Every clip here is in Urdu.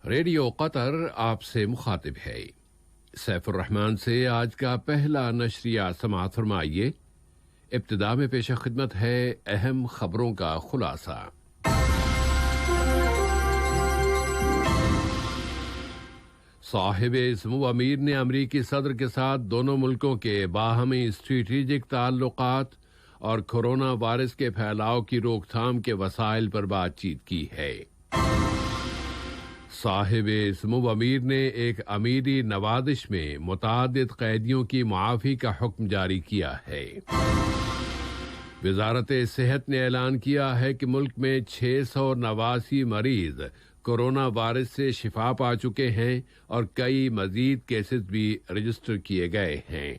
ریڈیو قطر آپ سے مخاطب ہے۔ سیف الرحمان سے آج کا پہلا نشریہ سماعت فرمائیے۔ ابتدا میں پیش خدمت ہے اہم خبروں کا خلاصہ۔ صاحب سمو امیر نے امریکی صدر کے ساتھ دونوں ملکوں کے باہمی اسٹریٹجک تعلقات اور کورونا وائرس کے پھیلاؤ کی روک تھام کے وسائل پر بات چیت کی ہے۔ صاحب سمو امیر نے ایک امیری نوادش میں متعدد قیدیوں کی معافی کا حکم جاری کیا ہے۔ وزارت صحت نے اعلان کیا ہے کہ ملک میں 689 مریض کورونا وائرس سے شفا پا چکے ہیں اور کئی مزید کیسز بھی رجسٹر کیے گئے ہیں۔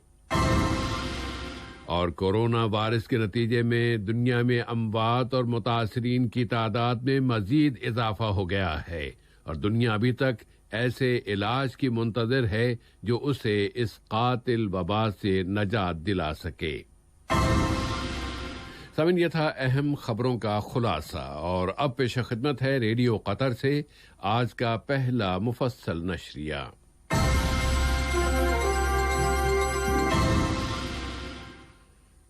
اور کورونا وائرس کے نتیجے میں دنیا میں اموات اور متاثرین کی تعداد میں مزید اضافہ ہو گیا ہے اور دنیا ابھی تک ایسے علاج کی منتظر ہے جو اسے اس قاتل وبا سے نجات دلا سکے۔ سامعین، یہ تھا اہم خبروں کا خلاصہ، اور اب پیش خدمت ہے ریڈیو قطر سے آج کا پہلا مفصل نشریہ۔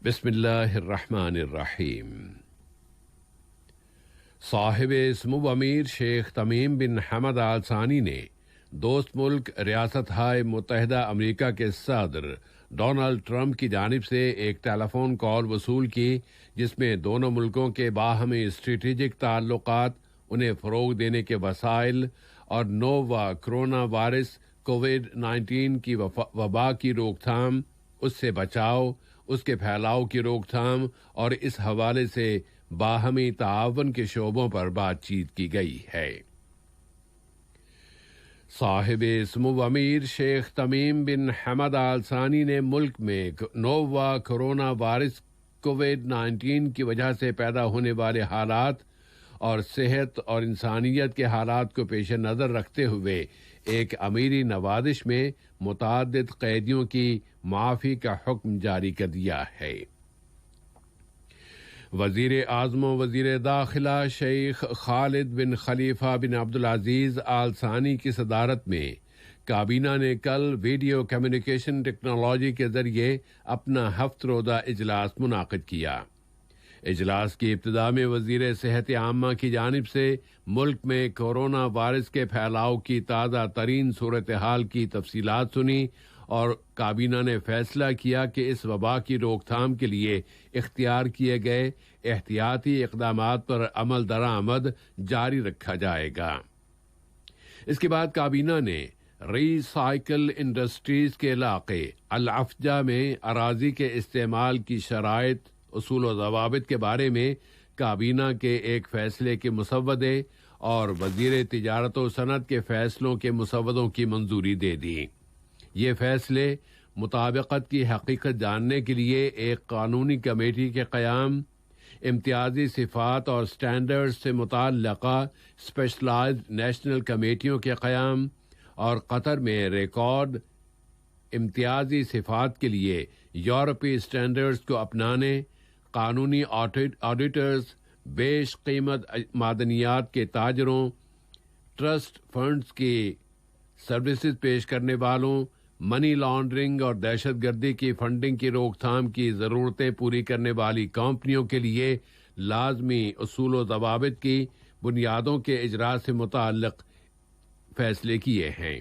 بسم اللہ الرحمن الرحیم۔ صاحب سمو امیر شیخ تمیم بن حمد آل ثانی نے دوست ملک ریاستہائے متحدہ امریکہ کے صدر ڈونلڈ ٹرمپ کی جانب سے ایک ٹیلی فون کال وصول کی، جس میں دونوں ملکوں کے باہمی اسٹریٹجک تعلقات، انہیں فروغ دینے کے وسائل اور نووا کرونا وائرس کووڈ-19 کی وبا کی روک تھام، اس سے بچاؤ، اس کے پھیلاؤ کی روک تھام اور اس حوالے سے باہمی تعاون کے شعبوں پر بات چیت کی گئی ہے۔ صاحب سمو امیر شیخ تمیم بن حمد آل ثانی نے ملک میں نووا کرونا وائرس کووڈ-19 کی وجہ سے پیدا ہونے والے حالات اور صحت اور انسانیت کے حالات کو پیش نظر رکھتے ہوئے ایک امیری نوادش میں متعدد قیدیوں کی معافی کا حکم جاری کر دیا ہے۔ وزیر اعظم و وزیر داخلہ شیخ خالد بن خلیفہ بن عبدالعزیز آل ثانی کی صدارت میں کابینہ نے کل ویڈیو کمیونیکیشن ٹیکنالوجی کے ذریعے اپنا ہفت روزہ اجلاس منعقد کیا۔ اجلاس کی ابتدا میں وزیر صحت عامہ کی جانب سے ملک میں کورونا وائرس کے پھیلاؤ کی تازہ ترین صورتحال کی تفصیلات سنی اور کابینہ نے فیصلہ کیا کہ اس وبا کی روک تھام کے لیے اختیار کیے گئے احتیاطی اقدامات پر عمل درآمد جاری رکھا جائے گا۔ اس کے بعد کابینہ نے ری سائیکل انڈسٹریز کے علاقے الافجا میں اراضی کے استعمال کی شرائط، اصول و ضوابط کے بارے میں کابینہ کے ایک فیصلے کے مسودے اور وزیر تجارت و صنعت کے فیصلوں کے مسودوں کی منظوری دے دی۔ یہ فیصلے مطابقت کی حقیقت جاننے کے لیے ایک قانونی کمیٹی کے قیام، امتیازی صفات اور سٹینڈرڈز سے متعلقہ اسپیشلائزڈ نیشنل کمیٹیوں کے قیام اور قطر میں ریکارڈ امتیازی صفات کے لیے یورپی سٹینڈرڈز کو اپنانے، قانونی آڈیٹرز، بیش قیمت معدنیات کے تاجروں، ٹرسٹ فنڈز کی سروسز پیش کرنے والوں، منی لانڈرنگ اور دہشت گردی کی فنڈنگ کی روک تھام کی ضرورتیں پوری کرنے والی کمپنیوں کے لیے لازمی اصول و ضوابط کی بنیادوں کے اجرا سے متعلق فیصلے کیے ہیں۔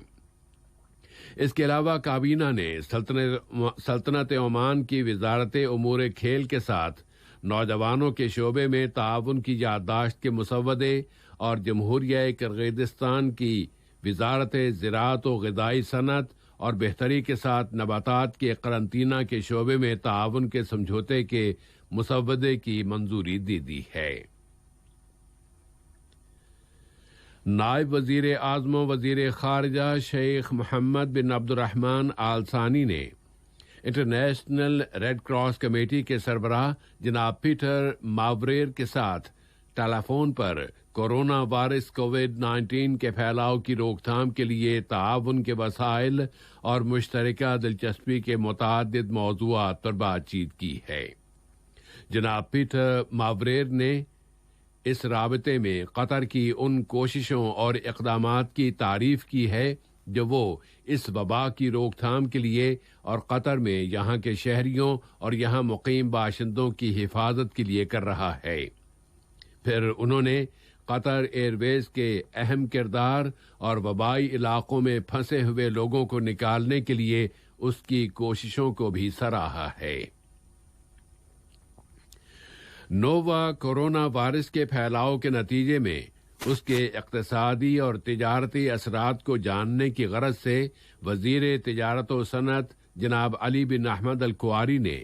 اس کے علاوہ کابینہ نے سلطنت عمان کی وزارت امور کھیل کے ساتھ نوجوانوں کے شعبے میں تعاون کی یادداشت کے مسودے اور جمہوریہ کرغیزستان کی وزارت زراعت و غذائی صنعت اور بہتری کے ساتھ نباتات کے قرنطینہ کے شعبے میں تعاون کے سمجھوتے کے مسودے کی منظوری دے دی ہے۔ نائب وزیر اعظم و وزیر خارجہ شیخ محمد بن عبد الرحمن آل ثانی نے انٹرنیشنل ریڈ کراس کمیٹی کے سربراہ جناب پیٹر ماوریر کے ساتھ ٹیلی فون پر کورونا وائرس کووڈ-19 کے پھیلاؤ کی روک تھام کے لیے تعاون کے وسائل اور مشترکہ دلچسپی کے متعدد موضوعات پر بات چیت کی ہے۔ جناب پیٹر ماوریر نے اس رابطے میں قطر کی ان کوششوں اور اقدامات کی تعریف کی ہے جو وہ اس وبا کی روک تھام کے لیے اور قطر میں یہاں کے شہریوں اور یہاں مقیم باشندوں کی حفاظت کے لیے کر رہا ہے۔ پھر انہوں نے قطر ایئر ویز کے اہم کردار اور وبائی علاقوں میں پھنسے ہوئے لوگوں کو نکالنے کے لیے اس کی کوششوں کو بھی سراہا ہے۔ نووا کورونا وائرس کے پھیلاؤ کے نتیجے میں اس کے اقتصادی اور تجارتی اثرات کو جاننے کی غرض سے وزیر تجارت و صنعت جناب علی بن احمد الکواری نے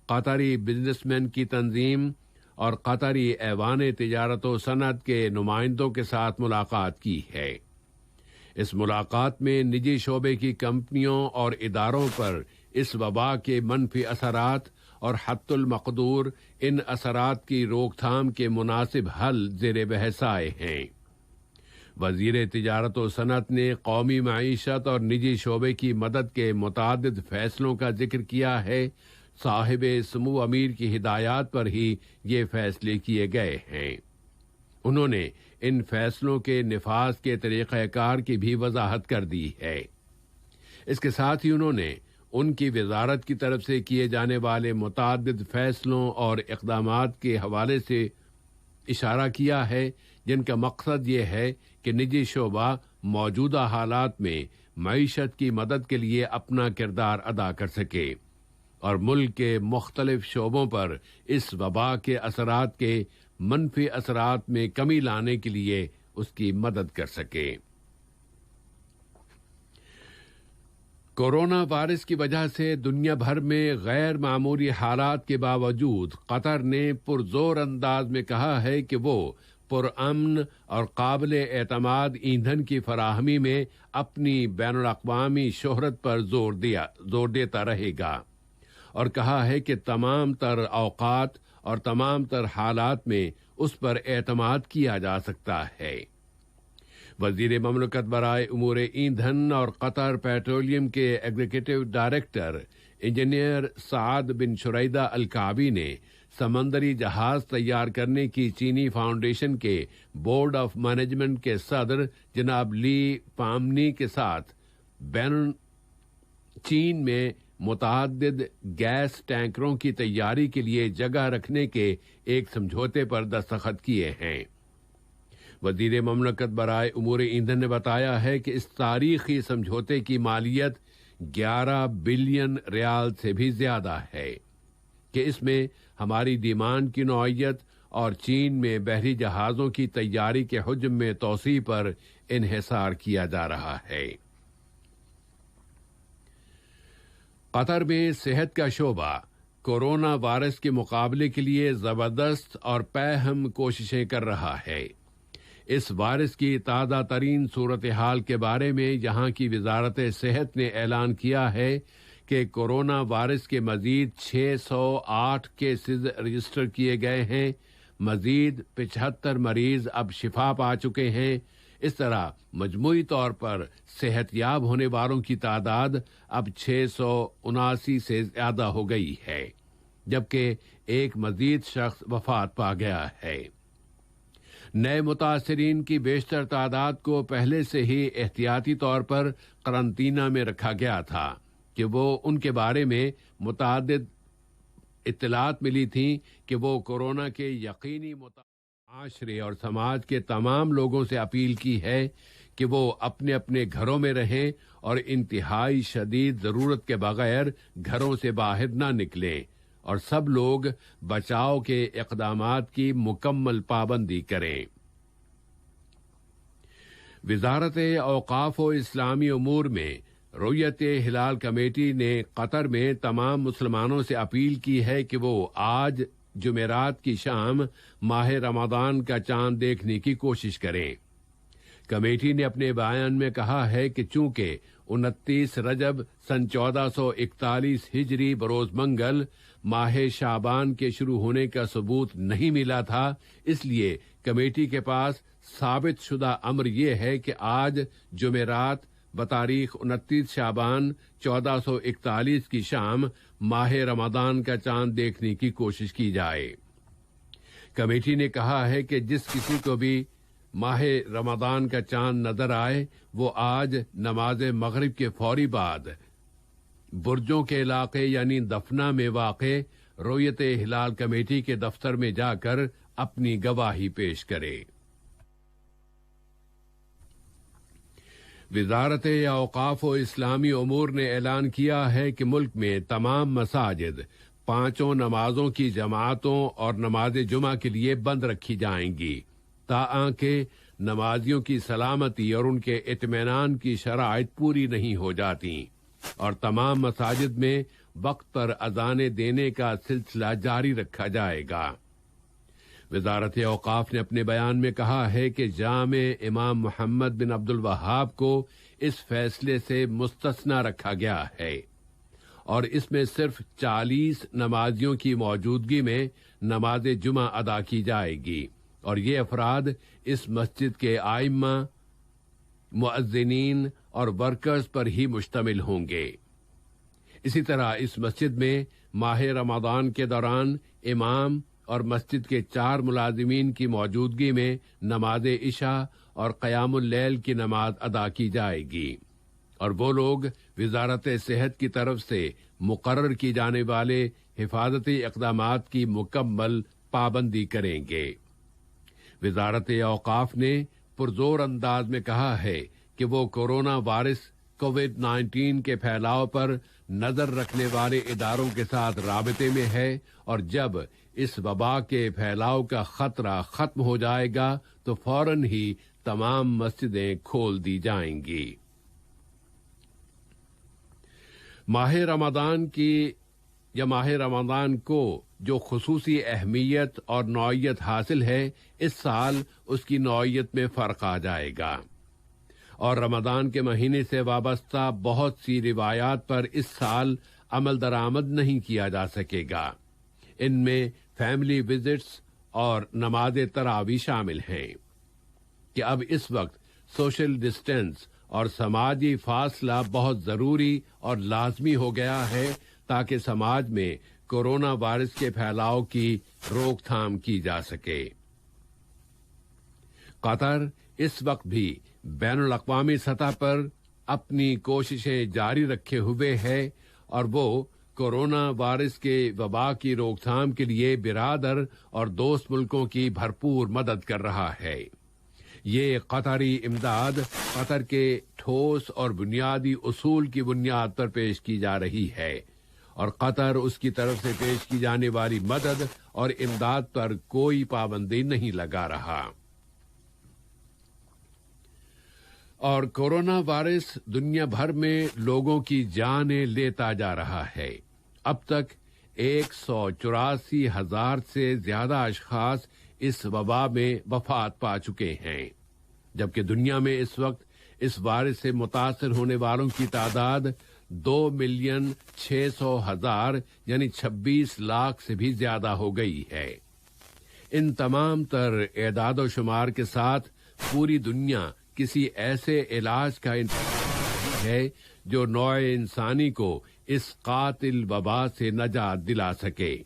قطری بزنس مین کی تنظیم اور قطری ایوان تجارت و صنعت کے نمائندوں کے ساتھ ملاقات کی ہے۔ اس ملاقات میں نجی شعبے کی کمپنیوں اور اداروں پر اس وبا کے منفی اثرات اور حد المقدور ان اثرات کی روک تھام کے مناسب حل زیر بحث آئے ہیں۔ وزیر تجارت و صنعت نے قومی معیشت اور نجی شعبے کی مدد کے متعدد فیصلوں کا ذکر کیا ہے۔ صاحب سمو امیر کی ہدایات پر ہی یہ فیصلے کیے گئے ہیں۔ انہوں نے ان فیصلوں کے نفاذ کے طریقہ کار کی بھی وضاحت کر دی ہے۔ اس کے ساتھ ہی انہوں نے ان کی وزارت کی طرف سے کیے جانے والے متعدد فیصلوں اور اقدامات کے حوالے سے اشارہ کیا ہے جن کا مقصد یہ ہے کہ نجی شعبہ موجودہ حالات میں معیشت کی مدد کے لیے اپنا کردار ادا کر سکے اور ملک کے مختلف شعبوں پر اس وبا کے اثرات کے منفی اثرات میں کمی لانے کے لیے اس کی مدد کر سکے۔ کورونا وائرس کی وجہ سے دنیا بھر میں غیر معمولی حالات کے باوجود قطر نے پرزور انداز میں کہا ہے کہ وہ پرامن اور قابل اعتماد ایندھن کی فراہمی میں اپنی بین الاقوامی شہرت پر زور دیتا رہے گا، اور کہا ہے کہ تمام تر اوقات اور تمام تر حالات میں اس پر اعتماد کیا جا سکتا ہے۔ وزیر مملکت برائے امور ایندھن اور قطر پیٹرولیم کے ایگزیکٹو ڈائریکٹر انجینئر سعد بن شریدہ الکعبی نے سمندری جہاز تیار کرنے کی چینی فاؤنڈیشن کے بورڈ آف مینجمنٹ کے صدر جناب لی پامنی کے ساتھ چین میں متعدد گیس ٹینکروں کی تیاری کے لیے جگہ رکھنے کے ایک سمجھوتے پر دستخط کیے ہیں۔ وزیر مملکت برائے امور ایندھن نے بتایا ہے کہ اس تاریخی سمجھوتے کی مالیت 11 بلین ریال سے بھی زیادہ ہے، کہ اس میں ہماری ڈیمانڈ کی نوعیت اور چین میں بحری جہازوں کی تیاری کے حجم میں توسیع پر انحصار کیا جا رہا ہے۔ قطر میں صحت کا شعبہ کورونا وائرس کے مقابلے کے لیے زبردست اور پہم کوششیں کر رہا ہے۔ اس وائرس کی تازہ ترین صورتحال کے بارے میں یہاں کی وزارت صحت نے اعلان کیا ہے کہ کورونا وائرس کے مزید 608 کیسز رجسٹر کیے گئے ہیں، مزید 75 مریض اب شفا پا چکے ہیں۔ اس طرح مجموعی طور پر صحت یاب ہونے والوں کی تعداد اب 679 سے زیادہ ہو گئی ہے، جبکہ ایک مزید شخص وفات پا گیا ہے۔ نئے متاثرین کی بیشتر تعداد کو پہلے سے ہی احتیاطی طور پر قرنطینہ میں رکھا گیا تھا کہ وہ ان کے بارے میں متعدد اطلاعات ملی تھیں کہ وہ کورونا کے یقینی معاشرے اور سماج کے تمام لوگوں سے اپیل کی ہے کہ وہ اپنے اپنے گھروں میں رہیں اور انتہائی شدید ضرورت کے بغیر گھروں سے باہر نہ نکلیں، اور سب لوگ بچاؤ کے اقدامات کی مکمل پابندی کریں۔ وزارت اوقاف و اسلامی امور میں رؤیت ہلال کمیٹی نے قطر میں تمام مسلمانوں سے اپیل کی ہے کہ وہ آج جمعرات کی شام ماہ رمضان کا چاند دیکھنے کی کوشش کریں۔ کمیٹی نے اپنے بیان میں کہا ہے کہ چونکہ 29 رجب سن 1441 ہجری بروز منگل ماہ شعبان کے شروع ہونے کا ثبوت نہیں ملا تھا، اس لیے کمیٹی کے پاس ثابت شدہ امر یہ ہے کہ آج جمعرات بتاریخ 29 شعبان 1441 کی شام ماہ رمضان کا چاند دیکھنے کی کوشش کی جائے۔ کمیٹی نے کہا ہے کہ جس کسی کو بھی ماہ رمضان کا چاند نظر آئے وہ آج نماز مغرب کے فوری بعد برجوں کے علاقے یعنی دفنہ میں واقع رویت ہلال کمیٹی کے دفتر میں جا کر اپنی گواہی پیش کرے۔ وزارت اوقاف و اسلامی امور نے اعلان کیا ہے کہ ملک میں تمام مساجد 5 نمازوں کی جماعتوں اور نماز جمعہ کے لیے بند رکھی جائیں گی تاکہ نمازیوں کی سلامتی اور ان کے اطمینان کی شرائط پوری نہیں ہو جاتی، اور تمام مساجد میں وقت پر اذانیں دینے کا سلسلہ جاری رکھا جائے گا۔ وزارت اوقاف نے اپنے بیان میں کہا ہے کہ جامع امام محمد بن عبد الوہاب کو اس فیصلے سے مستثنی رکھا گیا ہے اور اس میں صرف 40 نمازیوں کی موجودگی میں نماز جمعہ ادا کی جائے گی، اور یہ افراد اس مسجد کے ائمہ، مؤذنین اور ورکرز پر ہی مشتمل ہوں گے۔ اسی طرح اس مسجد میں ماہ رمضان کے دوران امام اور مسجد کے 4 ملازمین کی موجودگی میں نماز عشاء اور قیام اللیل کی نماز ادا کی جائے گی، اور وہ لوگ وزارت صحت کی طرف سے مقرر کی جانے والے حفاظتی اقدامات کی مکمل پابندی کریں گے۔ وزارت اوقاف نے پرزور انداز میں کہا ہے کہ وہ کورونا وائرس کووڈ-19 کے پھیلاؤ پر نظر رکھنے والے اداروں کے ساتھ رابطے میں ہے، اور جب اس وبا کے پھیلاؤ کا خطرہ ختم ہو جائے گا تو فوراً ہی تمام مسجدیں کھول دی جائیں گی۔ ماہ رمضان کو جو خصوصی اہمیت اور نوعیت حاصل ہے، اس سال اس کی نوعیت میں فرق آ جائے گا، اور رمضان کے مہینے سے وابستہ بہت سی روایات پر اس سال عمل درآمد نہیں کیا جا سکے گا۔ ان میں فیملی وزٹس اور نماز تراویح شامل ہیں کہ اب اس وقت سوشل ڈسٹینس اور سماجی فاصلہ بہت ضروری اور لازمی ہو گیا ہے تاکہ سماج میں کورونا وائرس کے پھیلاؤ کی روک تھام کی جا سکے۔ قطر اس وقت بھی بین الاقوامی سطح پر اپنی کوششیں جاری رکھے ہوئے ہے، اور وہ کورونا وائرس کے وبا کی روک تھام کے لیے برادر اور دوست ملکوں کی بھرپور مدد کر رہا ہے۔ یہ قطری امداد قطر کے ٹھوس اور بنیادی اصول کی بنیاد پر پیش کی جا رہی ہے، اور قطر اس کی طرف سے پیش کی جانے والی مدد اور امداد پر کوئی پابندی نہیں لگا رہا۔ اور کورونا وائرس دنیا بھر میں لوگوں کی جانیں لیتا جا رہا ہے۔ اب تک 184,000 سے زیادہ اشخاص اس وبا میں وفات پا چکے ہیں، جبکہ دنیا میں اس وقت اس وائرس سے متاثر ہونے والوں کی تعداد 2,600,000 یعنی 26 لاکھ سے بھی زیادہ ہو گئی ہے۔ ان تمام تر اعداد و شمار کے ساتھ پوری دنیا کسی ایسے علاج کا انتظار ہے جو نوع انسانی کو اس قاتل وبا سے نجات دلا سکے،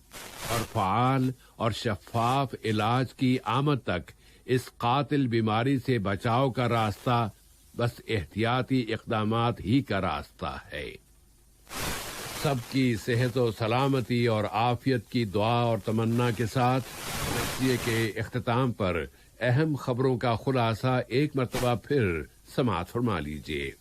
اور فعال اور شفاف علاج کی آمد تک اس قاتل بیماری سے بچاؤ کا راستہ بس احتیاطی اقدامات ہی کا راستہ ہے۔ سب کی صحت و سلامتی اور عافیت کی دعا اور تمنا کے ساتھ نشریے کے اختتام پر اہم خبروں کا خلاصہ ایک مرتبہ پھر سماعت فرما لیجیے۔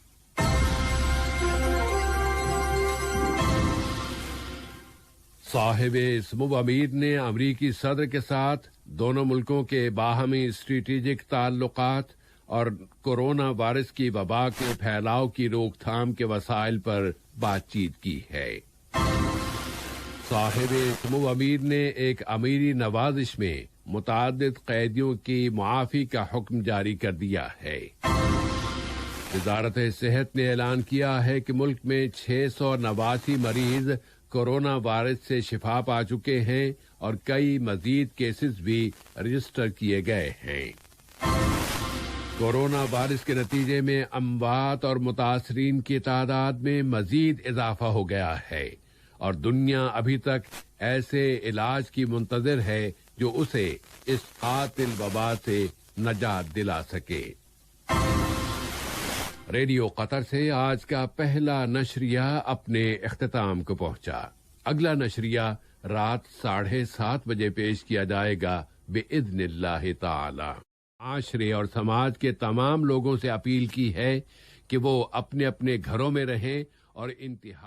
صاحب سمو امیر نے امریکی صدر کے ساتھ دونوں ملکوں کے باہمی اسٹریٹجک تعلقات اور کورونا وائرس کی وبا کے پھیلاؤ کی روک تھام کے وسائل پر بات چیت کی ہے۔ صاحب سمو امیر نے ایک امیری نوازش میں متعدد قیدیوں کی معافی کا حکم جاری کر دیا ہے۔ وزارت صحت نے اعلان کیا ہے کہ ملک میں 689 مریض کورونا وائرس سے شفا پا چکے ہیں، اور کئی مزید کیسز بھی رجسٹر کیے گئے ہیں۔ کورونا وائرس کے نتیجے میں اموات اور متاثرین کی تعداد میں مزید اضافہ ہو گیا ہے، اور دنیا ابھی تک ایسے علاج کی منتظر ہے جو اسے اس قاتل وبا سے نجات دلا سکے۔ ریڈیو قطر سے آج کا پہلا نشریہ اپنے اختتام کو پہنچا۔ اگلا نشریہ رات 7:30 بجے پیش کیا جائے گا بِإِذْنِ اللہ تعالی۔ معاشرے اور سماج کے تمام لوگوں سے اپیل کی ہے کہ وہ اپنے اپنے گھروں میں رہیں اور انتہا